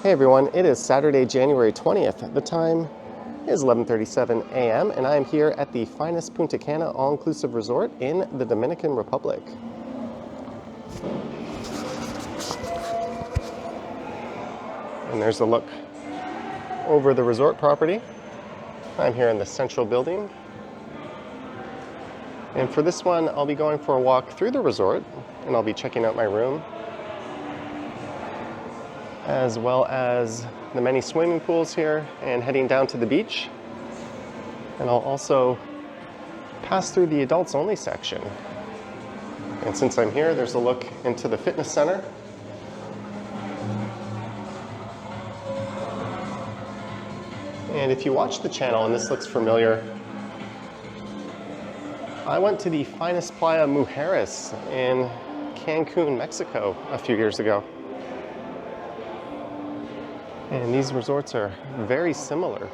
Hey everyone, it is Saturday, January 20th. The time is 11:37 a.m. and I am here at the Finest Punta Cana all-inclusive resort in the Dominican Republic. And there's a look over the resort property. I'm here in the central building. And for this one, I'll be going for a walk through the resort and I'll be checking out my room, as well as the many swimming pools here and heading down to the beach. And I'll also pass through the adults only section. And since I'm here, there's a look into the fitness center. And if you watch the channel and this looks familiar, I went to the Finest Playa Mujeres in Cancun, Mexico a few years ago. And these resorts are very similar.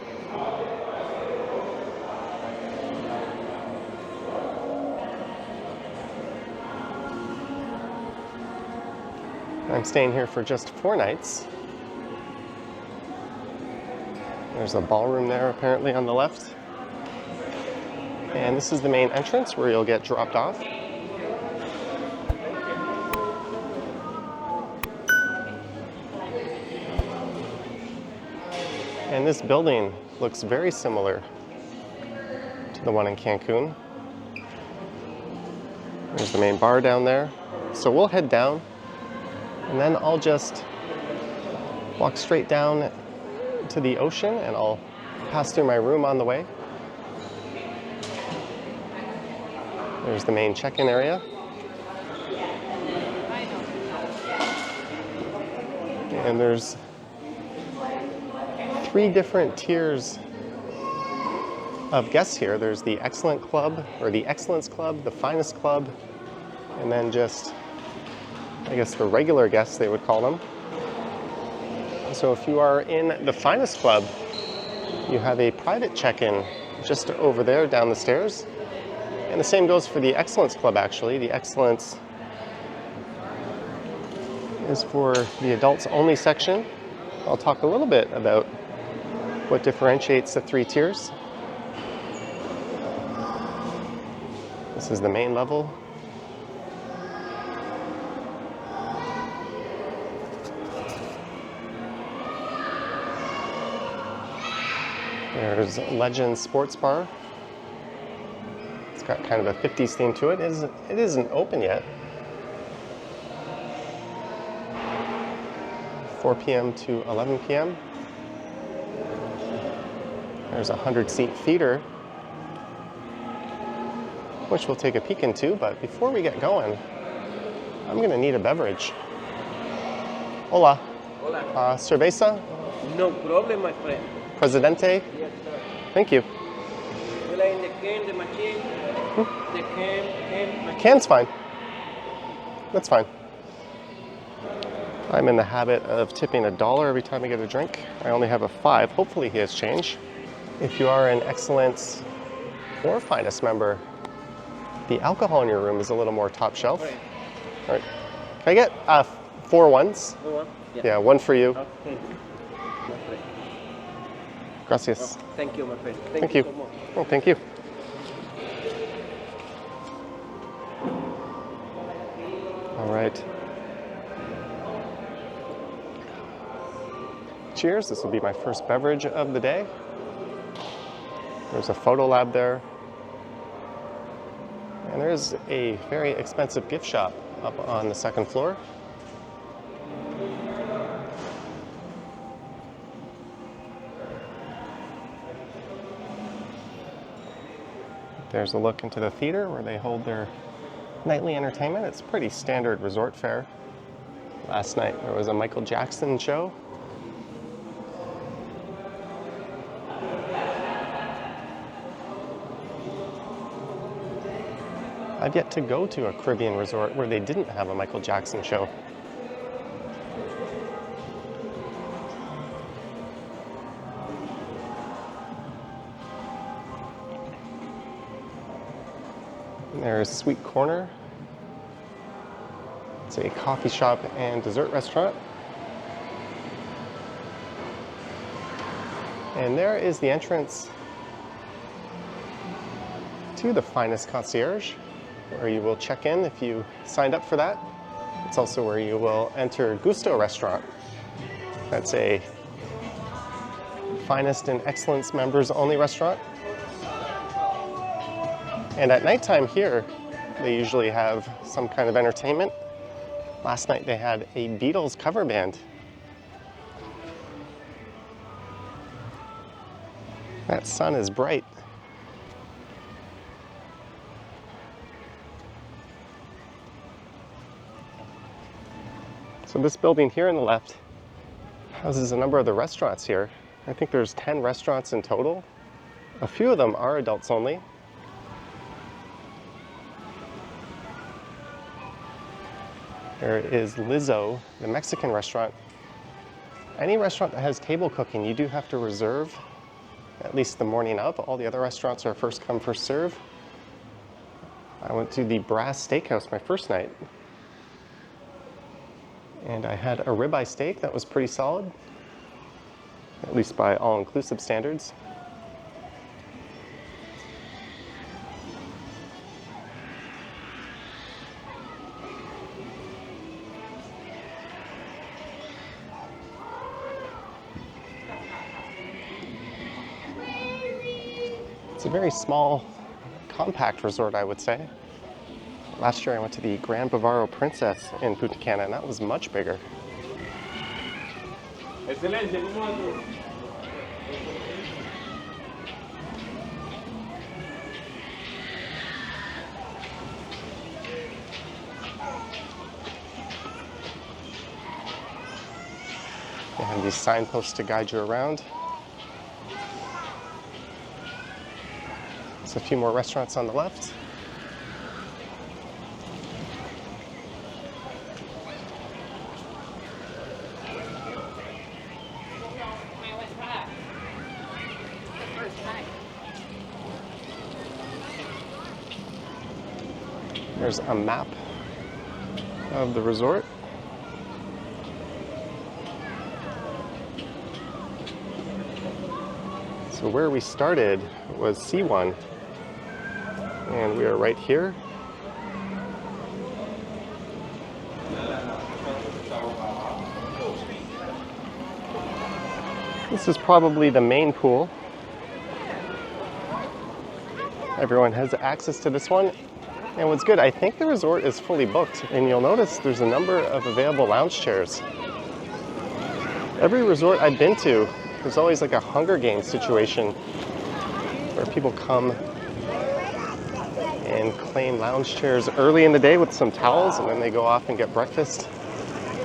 I'm staying here for just 4 nights. There's a ballroom there apparently on the left. And this is the main entrance where you'll get dropped off. And this building looks very similar to the one in Cancun. There's the main bar down there. So we'll head down and then I'll just walk straight down to the ocean and I'll pass through my room on the way. There's the main check-in area. And there's 3 different tiers of guests here. There's the Excellent Club, or the Excellence Club, the Finest Club, and then just, I guess, the regular guests, they would call them. So if you are in the Finest Club, you have a private check-in just over there down the stairs. And the same goes for the Excellence Club, actually. The Excellence is for the adults only section. I'll talk a little bit about what differentiates the 3 tiers. This is the main level. There's Legend Sports Bar. It's got kind of a 50s theme to it. It isn't open yet. 4 p.m. to 11 p.m. There's a 100-seat feeder, which we'll take a peek into, but before we get going, I'm going to need a beverage. Hola. Hola. Cerveza? No problem, my friend. Presidente? Yes, sir. Thank you. You like the can, the machine? The can, machine? Can's fine. That's fine. I'm in the habit of tipping $1 every time I get a drink. I only have a 5. Hopefully he has change. If you are an Excellence or Finest member, the alcohol in your room is a little more top shelf. Right. All right. Can I get 4 ones? Go on. Yeah, 1 for you. Okay. My friend. Gracias. Oh, thank you, my friend. Thank you you. so much. Oh, thank you. All right. Cheers. This will be my first beverage of the day. There's a photo lab there. And there's a very expensive gift shop up on the 2nd floor. There's a look into the theater where they hold their nightly entertainment. It's pretty standard resort fare. Last night there was a Michael Jackson show. I've yet to go to a Caribbean resort where they didn't have a Michael Jackson show. And there's Sweet Corner. It's a coffee shop and dessert restaurant. And there is the entrance to the Finest Concierge, where you will check in if you signed up for that. It's also where you will enter Gusto Restaurant. That's a Finest and Excellence members only restaurant. And at nighttime here, they usually have some kind of entertainment. Last night they had a Beatles cover band. That sun is bright. So this building here on the left houses a number of the restaurants here. I think there's 10 restaurants in total. A few of them are adults only. There is Lizzo, the Mexican restaurant. Any restaurant that has table cooking, you do have to reserve at least the morning of. All the other restaurants are first come, first serve. I went to the Brass Steakhouse my first night, and I had a ribeye steak that was pretty solid, at least by all-inclusive standards. It's a very small, compact resort, I would say. Last year I went to the Grand Bavaro Princess in Punta Cana, and that was much bigger. They have these signposts to guide you around. There's a few more restaurants on the left. There's a map of the resort. So where we started was C1, and we are right here. This is probably the main pool. Everyone has access to this one. And what's good, I think the resort is fully booked, and you'll notice there's a number of available lounge chairs. Every resort I've been to, there's always like a Hunger Games situation where people come and claim lounge chairs early in the day with some towels, and then they go off and get breakfast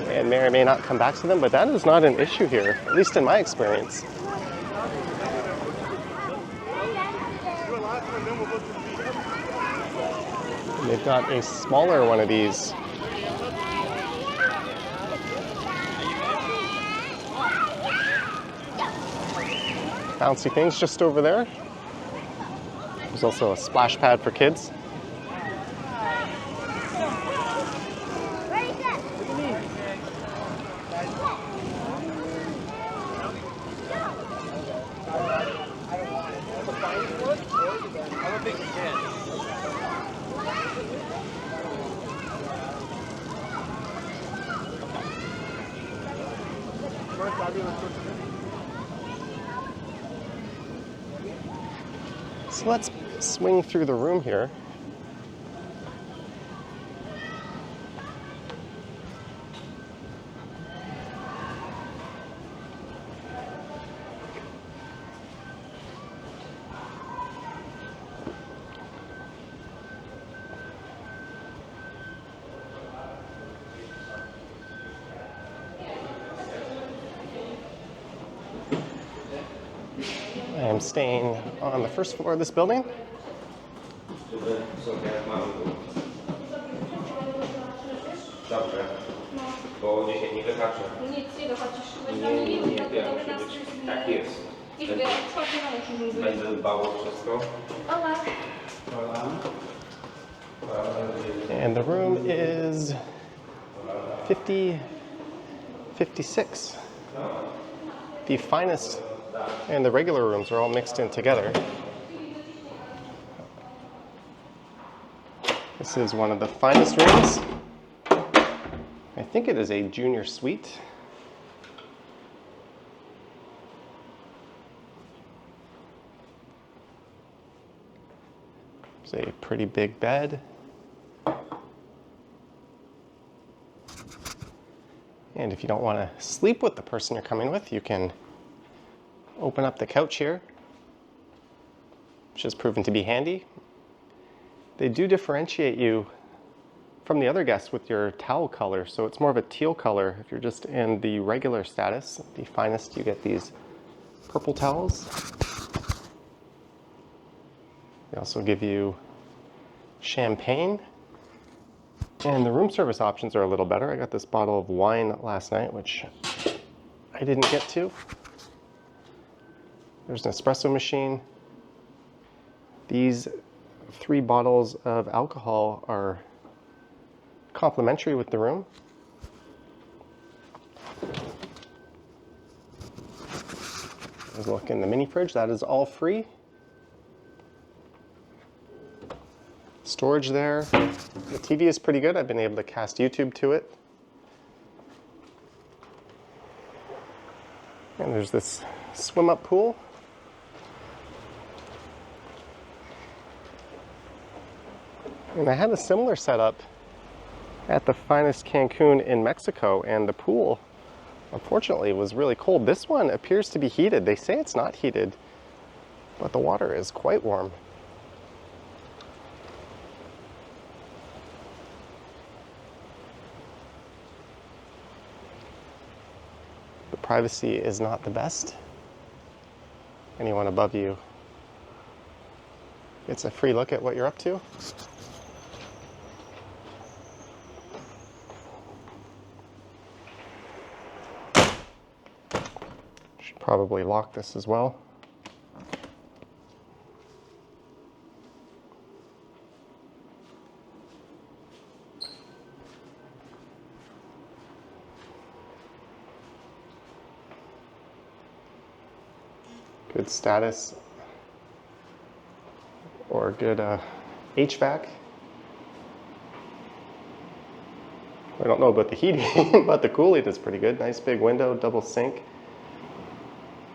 and may or may not come back to them, but that is not an issue here, at least in my experience. And they've got a smaller one of these. Bouncy things just over there. There's also a splash pad for kids. So let's swing through the room here. I am staying on the first floor of this building. Bo 10 nie wystarczy. Nic nie dochodzisz, Tak jest. Będę dbał o wszystko. And the room is 56. The Finest And the regular rooms are all mixed in together. This is one of the finest rooms. I think it is a junior suite. It's a pretty big bed. And if you don't want to sleep with the person you're coming with, you can open up the couch here, which has proven to be handy. They do differentiate you from the other guests with your towel color, so it's more of a teal color. If you're just in the regular status, the finest, you get these purple towels. They also give you champagne. And the room service options are a little better. I got this bottle of wine last night, which I didn't get to. There's an espresso machine. These 3 bottles of alcohol are complimentary with the room. There's a look in the mini fridge. That is all free. Storage there. The TV is pretty good. I've been able to cast YouTube to it. And there's this swim-up pool. And I had a similar setup at the Finest Cancun in Mexico, and the pool, unfortunately, was really cold. This one appears to be heated. They say it's not heated, but the water is quite warm. The privacy is not the best. Anyone above you gets a free look at what you're up to. Should probably lock this as well. Good status or good HVAC. I don't know about the heating, but the cooling is pretty good. Nice big window, double sink,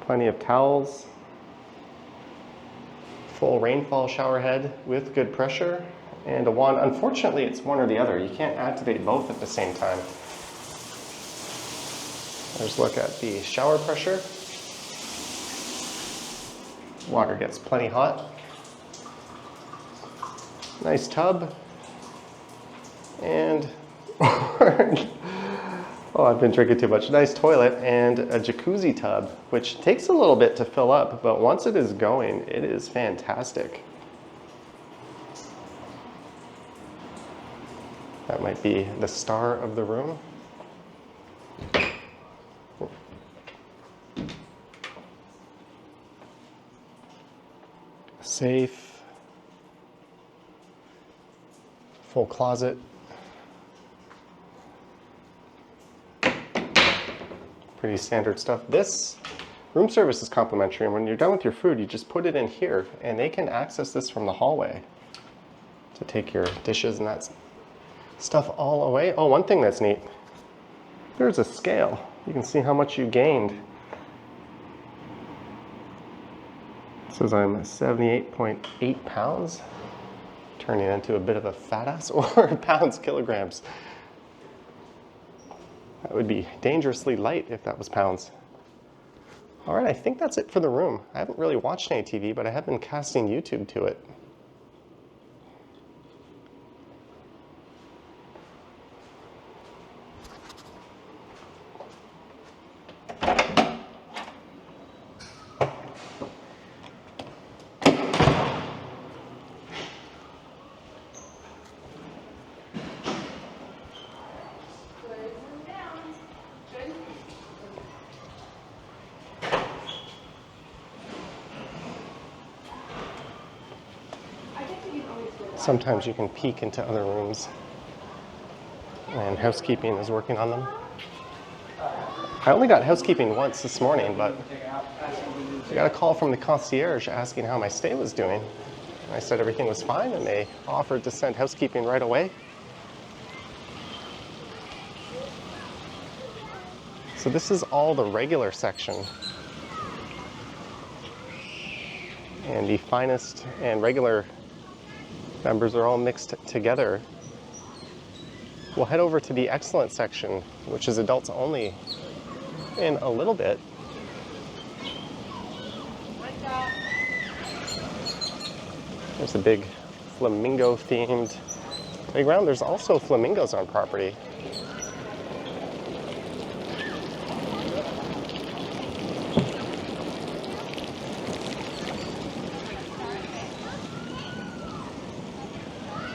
plenty of towels, full rainfall shower head with good pressure, and a wand. Unfortunately, it's one or the other. You can't activate both at the same time. There's a look at the shower pressure. Water gets plenty hot. Nice tub. And, oh, I've been drinking too much. Nice toilet and a jacuzzi tub, which takes a little bit to fill up, but once it is going, it is fantastic. That might be the star of the room. Safe, full closet, pretty standard stuff. This room service is complimentary, and when you're done with your food, you just put it in here, and they can access this from the hallway to take your dishes and that stuff all away. Oh, one thing that's neat, there's a scale. You can see how much you gained. Says I'm 78.8 pounds, turning into a bit of a fat ass, or pounds, kilograms. That would be dangerously light if that was pounds. All right, I think that's it for the room. I haven't really watched any TV, but I have been casting YouTube to it. Sometimes you can peek into other rooms, and housekeeping is working on them. I only got housekeeping once this morning, but I got a call from the concierge asking how my stay was doing. I said everything was fine, and they offered to send housekeeping right away. So this is all the regular section. And the Finest and regular members are all mixed together. We'll head over to the Excellent section, which is adults only, in a little bit. There's a big flamingo-themed playground. There's also flamingos on property.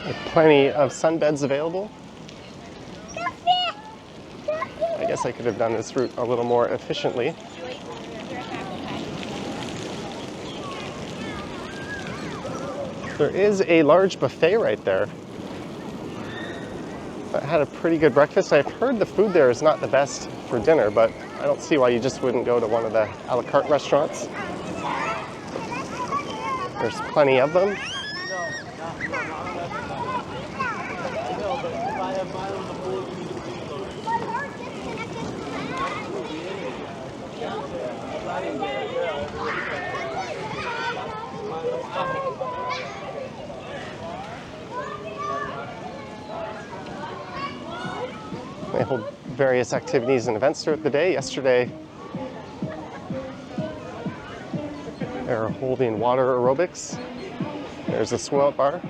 With plenty of sunbeds available. I guess I could have done this route a little more efficiently. There is a large buffet right there. I had a pretty good breakfast. I've heard the food there is not the best for dinner, but I don't see why you just wouldn't go to one of the a la carte restaurants. There's plenty of them. They hold various activities and events throughout the day. Yesterday, they were holding water aerobics. There's a swim out bar.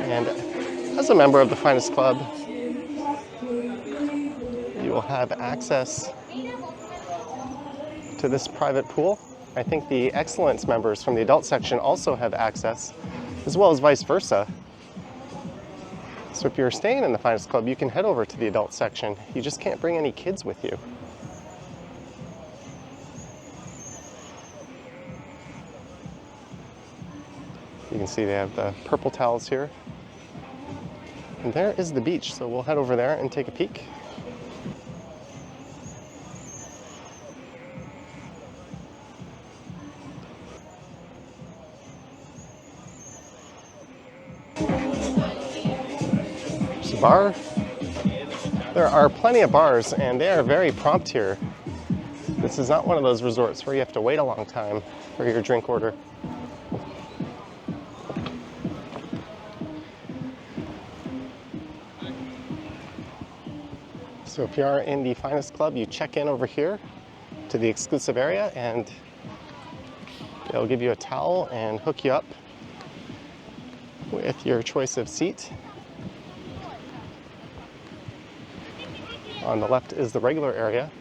And as a member of the Finest Club, you will have access to this private pool. I think the Excellence members from the adult section also have access, as well as vice versa. So if you're staying in the Finest Club, you can head over to the adult section. You just can't bring any kids with you. You can see they have the purple towels here. And there is the beach, so we'll head over there and take a peek. There's a bar. There are plenty of bars, and they are very prompt here. This is not one of those resorts where you have to wait a long time for your drink order. So if you are in the Finest Club, you check in over here to the exclusive area, and they'll give you a towel and hook you up with your choice of seat. On the left is the regular area.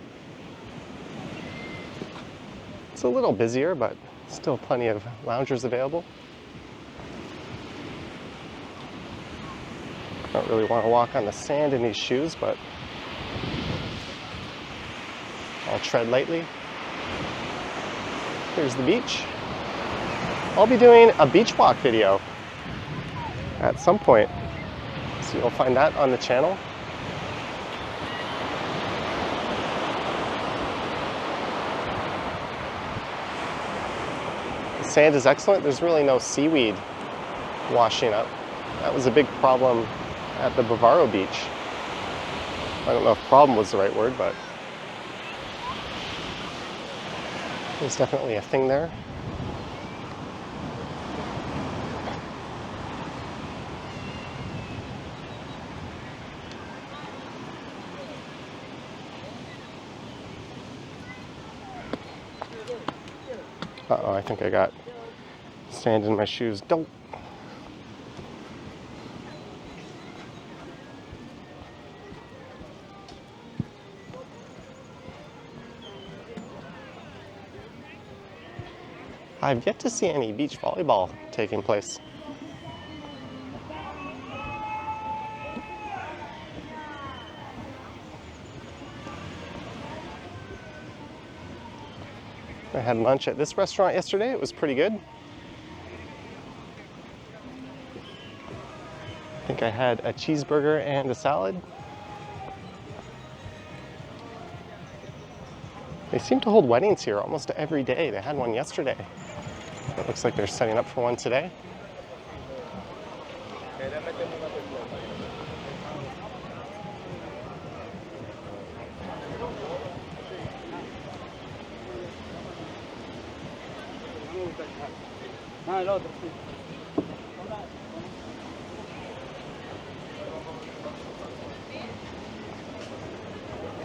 It's a little busier, but still plenty of loungers available. I don't really want to walk on the sand in these shoes, but I'll tread lightly. Here's the beach. I'll be doing a beach walk video at some point, so you'll find that on the channel. The sand is excellent. There's really no seaweed washing up. That was a big problem at the Bavaro beach. I don't know if problem was the right word, but there's definitely a thing there. Uh-oh, I think I got sand in my shoes. Don't. I've yet to see any beach volleyball taking place. I had lunch at this restaurant yesterday. It was pretty good. think I had a cheeseburger and a salad. They seem to hold weddings here almost every day. They had one yesterday. It looks like they're setting up for one today.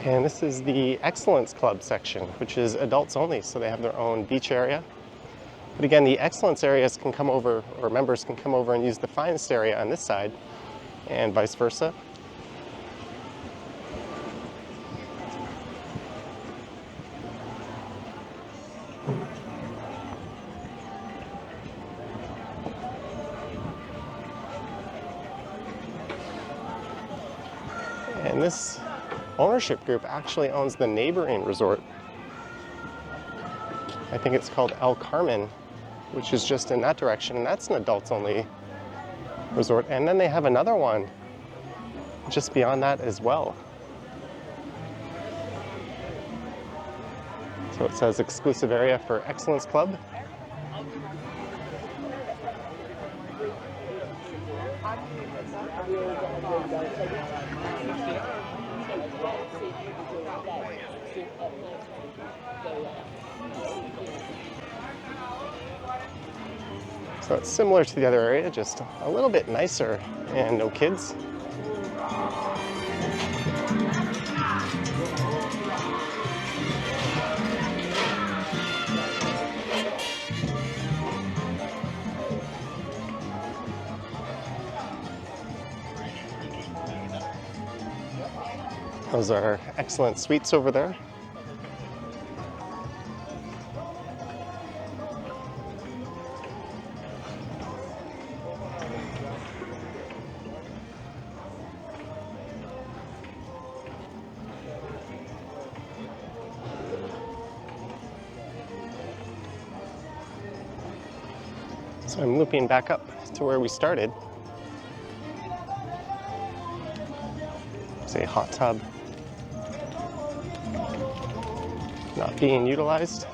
And this is the Excellence Club section, which is adults only, so they have their own beach area. But again, the Excellence areas can come over, or members can come over and use the Finest area on this side, and vice versa. And this ownership group actually owns the neighboring resort. I think it's called El Carmen, which is just in that direction, and that's an adults only resort. And then they have another one just beyond that as well. So it says exclusive area for Excellence Club. So it's similar to the other area, just a little bit nicer and no kids. Those are excellent suites over there. So I'm looping back up to where we started. It's a hot tub not being utilized.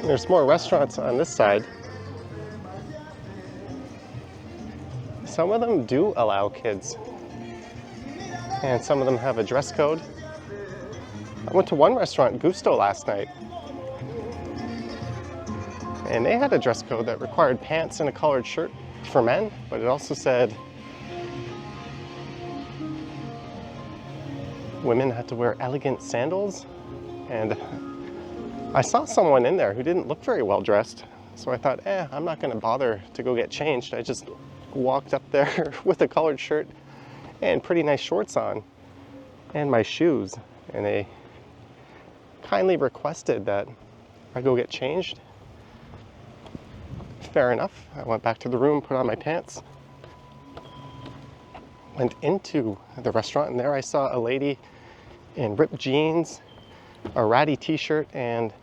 There's more restaurants on this side. Some of them do allow kids, and some of them have a dress code. I went to one restaurant, Gusto, last night, and they had a dress code that required pants and a collared shirt for men, but it also said women had to wear elegant sandals. And I saw someone in there who didn't look very well dressed, so I thought, I'm not going to bother to go get changed. I just walked up there with a collared shirt and pretty nice shorts on and my shoes, and they kindly requested that I go get changed. Fair enough. I went back to the room, put on my pants, went into the restaurant, and there I saw a lady in ripped jeans, a ratty t-shirt, and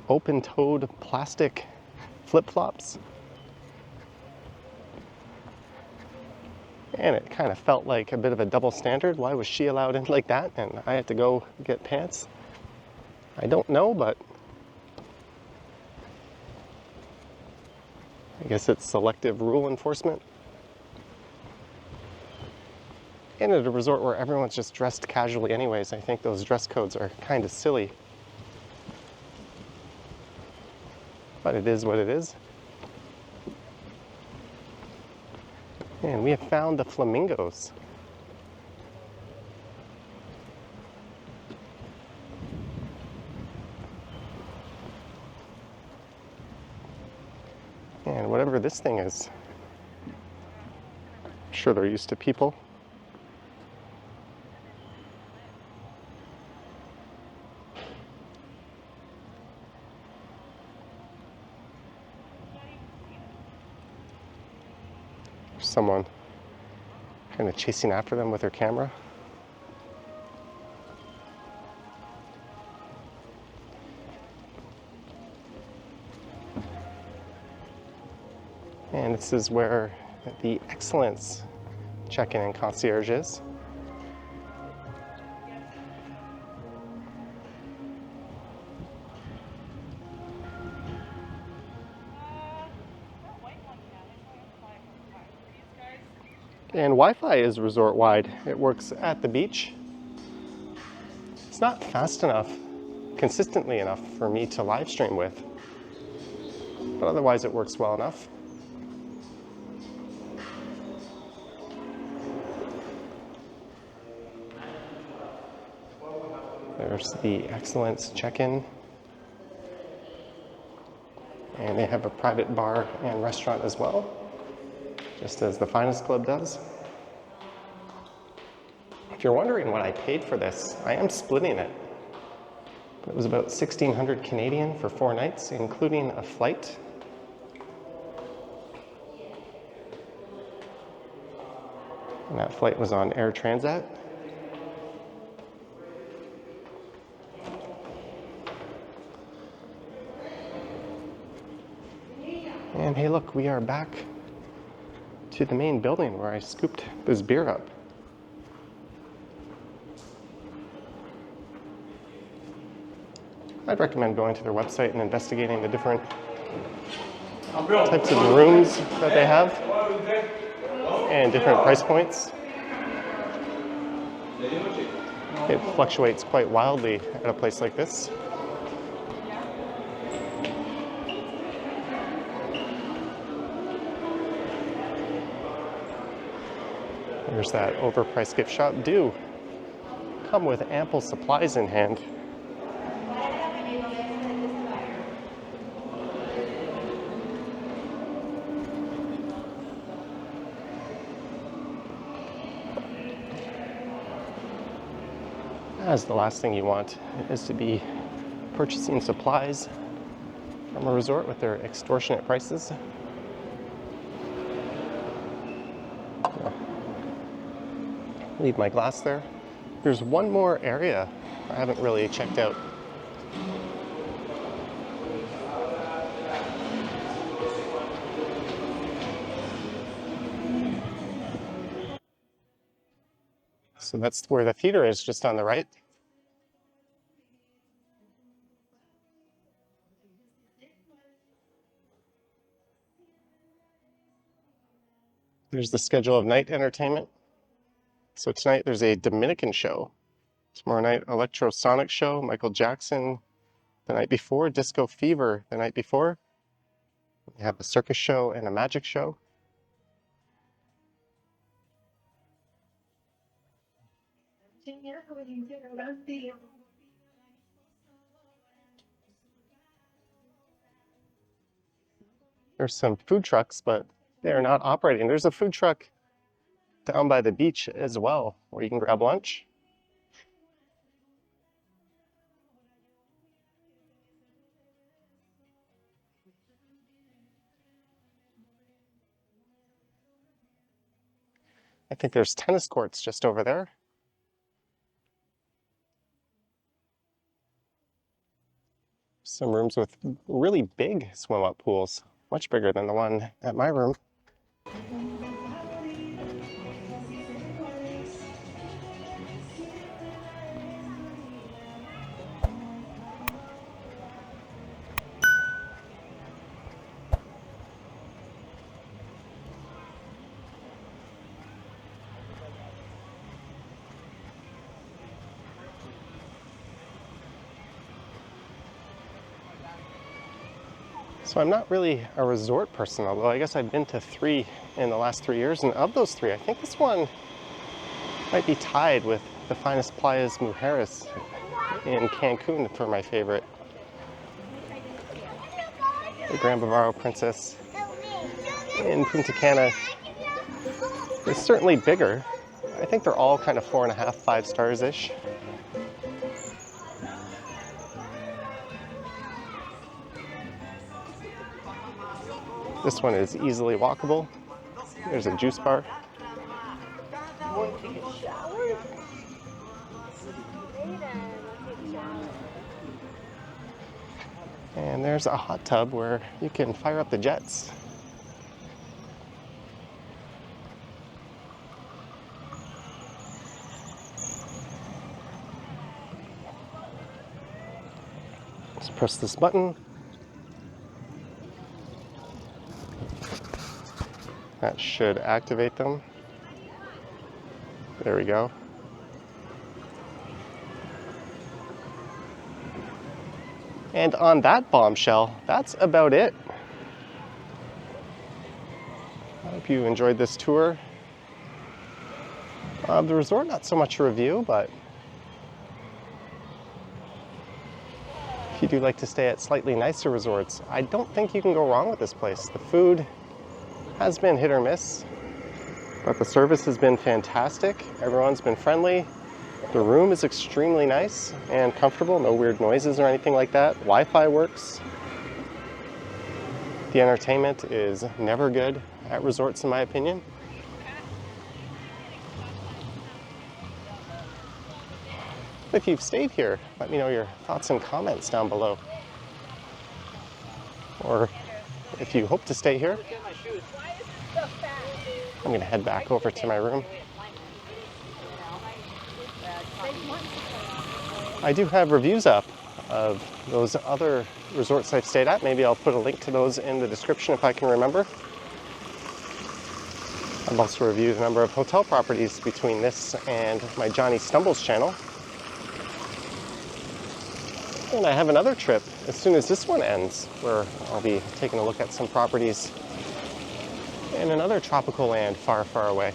open-toed plastic flip-flops. And it kind of felt like a bit of a double standard. Why was she allowed in like that and I had to go get pants? I don't know, but I guess it's selective rule enforcement. And at a resort where everyone's just dressed casually anyways, I think those dress codes are kind of silly. But it is what it is. And we have found the flamingos. And whatever this thing is, I'm sure they're used to people. Someone kind of chasing after them with her camera. And this is where the Excellence check-in and concierge is. And Wi-Fi is resort-wide. It works at the beach. It's not fast enough, consistently enough for me to live stream with, but otherwise it works well enough. There's the Excellence check-in. And they have a private bar and restaurant as well, just as the Finest Club does. If you're wondering what I paid for this, I am splitting it. It was about 1,600 Canadian for 4 nights, including a flight. And that flight was on Air Transat. And hey, look, we are back to the main building where I scooped this beer up. I'd recommend going to their website and investigating the different types of rooms that they have and different price points. It fluctuates quite wildly at a place like this. There's that overpriced gift shop. Do come with ample supplies in hand. As the last thing you want is to be purchasing supplies from a resort with their extortionate prices. Leave my glass there. There's one more area I haven't really checked out. So that's where the theater is, just on the right. There's the schedule of night entertainment. So tonight there's a Dominican show. Tomorrow night, electrosonic show, Michael Jackson. The night before, Disco Fever. The night before, we have a circus show and a magic show. There's some food trucks, but they are not operating. There's a food truck down by the beach as well, where you can grab lunch. I think there's tennis courts just over there. Some rooms with really big swim-up pools, much bigger than the one at my room. So I'm not really a resort person, although I guess I've been to 3 in the last 3 years, and of those 3, I think this one might be tied with the Finest Playas Mujeres in Cancun for my favorite. The Gran Bavaro Princess in Punta Cana is certainly bigger. I think they're all kind of 4.5, 5 stars-ish. This one is easily walkable. There's a juice bar. take a shower? Later, we'll take a shower. And there's a hot tub where you can fire up the jets. Just press this button. That should activate them. There we go. And on that bombshell, that's about it. I hope you enjoyed this tour of the resort. Not so much a review, but if you do like to stay at slightly nicer resorts, I don't think you can go wrong with this place. The food has been hit or miss, but the service has been fantastic. Everyone's been friendly. The room is extremely nice and comfortable, no weird noises or anything like that. Wi-Fi works. The entertainment is never good at resorts, in my opinion. If you've stayed here, let me know your thoughts and comments down below. Or if you hope to stay here, I'm going to head back over to my room. I do have reviews up of those other resorts I've stayed at. Maybe I'll put a link to those in the description if I can remember. I've also reviewed a number of hotel properties between this and my Johnny Stumbles channel. And I have another trip as soon as this one ends, where I'll be taking a look at some properties in another tropical land far, far away.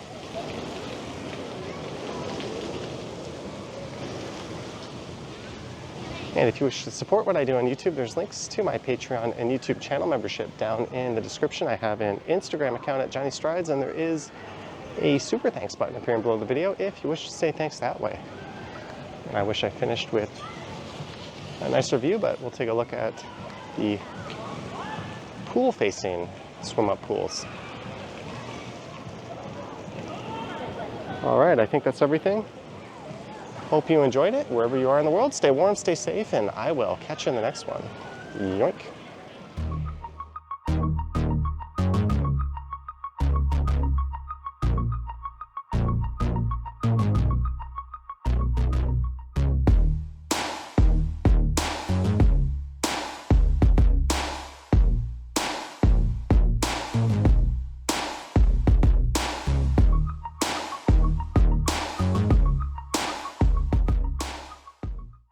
And if you wish to support what I do on YouTube, there's links to my Patreon and YouTube channel membership down in the description. I have an Instagram account at Johnny Strides, and there is a super thanks button appearing below the video if you wish to say thanks that way. And I wish I finished with a nicer view, but we'll take a look at the pool-facing swim-up pools. All right, I think that's everything. Hope you enjoyed it. Wherever you are in the world, stay warm, stay safe, and I will catch you in the next one. Yoink.